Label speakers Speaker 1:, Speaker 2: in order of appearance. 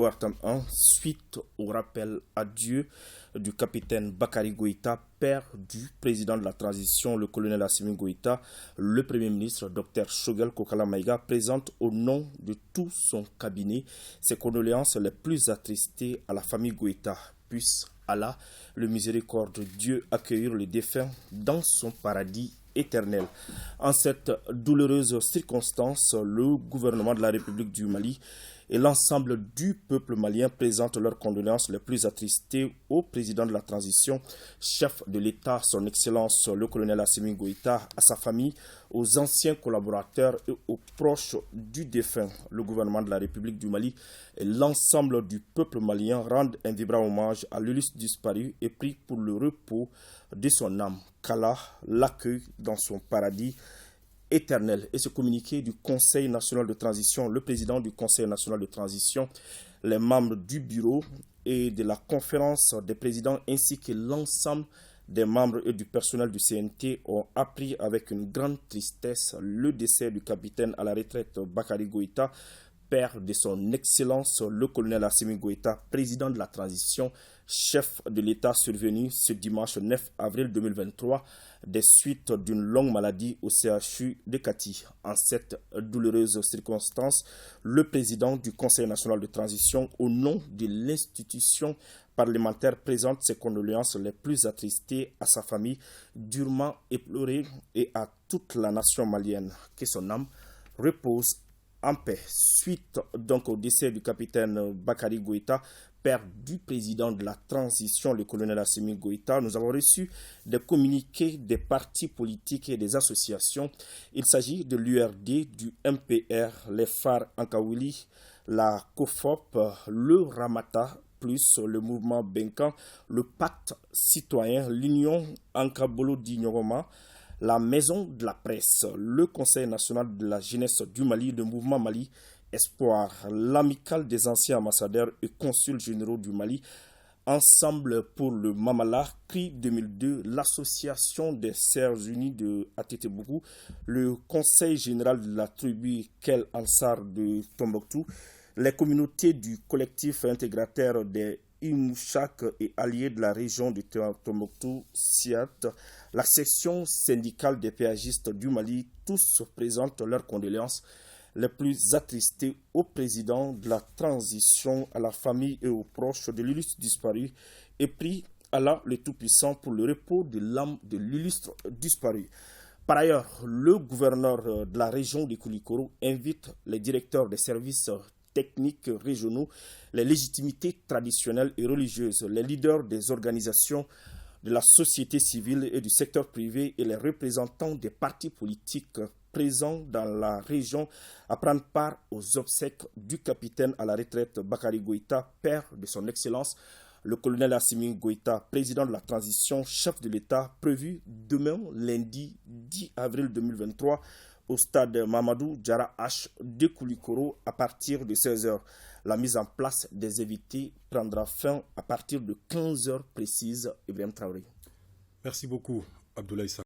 Speaker 1: ORTM 1 suite au rappel à Dieu du capitaine Bakary Goïta, père du président de la transition, le colonel Assimi Goïta. Le Premier ministre, Dr Choguel Kokala Maïga, présente au nom de tout son cabinet ses condoléances les plus attristées à la famille Goïta. Puisse Allah, le miséricorde de Dieu, accueillir les défunts dans son paradis éternel. En cette douloureuse circonstance, le gouvernement de la République du Mali et l'ensemble du peuple malien présentent leurs condoléances les plus attristées au président de la transition, chef de l'État, son Excellence le colonel Assimi Goïta, à sa famille, aux anciens collaborateurs et aux proches du défunt. Le gouvernement de la République du Mali et l'ensemble du peuple malien rendent un vibrant hommage à l'illustre disparu et prient pour le repos de son âme. Qu'Allah l'accueille dans son paradis éternel. Et ce communiqué du Conseil national de transition, le président du Conseil national de transition, les membres du bureau et de la conférence des présidents ainsi que l'ensemble des membres et du personnel du CNT ont appris avec une grande tristesse le décès du capitaine à la retraite Bakary Goïta, père de son Excellence le colonel Assimi Goïta, président de la transition, chef de l'État, survenu ce dimanche 9 avril 2023 des suites d'une longue maladie au CHU de Kati. En cette douloureuse circonstance, le président du Conseil national de transition, au nom de l'institution parlementaire, présente ses condoléances les plus attristées à sa famille, durement éplorée, et à toute la nation malienne. Que son âme repose en paix. Suite donc au décès du capitaine Bakary Goïta, père du président de la transition, le colonel Assimi Goïta, nous avons reçu des communiqués des partis politiques et des associations. Il s'agit de l'URD, du MPR, les FAR Ankawili, la COFOP, le Ramata, plus le mouvement Benkan, le Pacte citoyen, l'Union Ankabolo d'Ignoroma, la Maison de la Presse, le Conseil national de la jeunesse du Mali, le mouvement Mali Espoir, l'amicale des anciens ambassadeurs et consuls généraux du Mali, Ensemble pour le Mamala, CRI 2002, l'Association des Sœurs Unies de Atétebougou, le Conseil général de la tribu Kel Ansar de Tombouctou, les communautés du collectif intégrateur des Imouchak et alliés de la région de Tombouctou, SIAT, la section syndicale des péagistes du Mali, tous présentent leurs condoléances les plus attristées au président de la transition, à la famille et aux proches de l'illustre disparu, et prient Allah le Tout-Puissant pour le repos de l'âme de l'illustre disparu. Par ailleurs, le gouverneur de la région de Koulikoro invite les directeurs des services techniques régionaux, les légitimités traditionnelles et religieuses, les leaders des organisations de la société civile et du secteur privé et les représentants des partis politiques présents dans la région à prendre part aux obsèques du capitaine à la retraite Bakary Goïta, père de son Excellence le colonel Assimi Goïta, président de la transition, chef de l'État, prévu demain, lundi 10 avril 2023, au stade Mamadou Diarra H de Koulikoro à partir de 16h. La mise en place des invités prendra fin à partir de 15h précises. Ibrahim Traoré.
Speaker 2: Merci beaucoup, Abdoulaye Sall.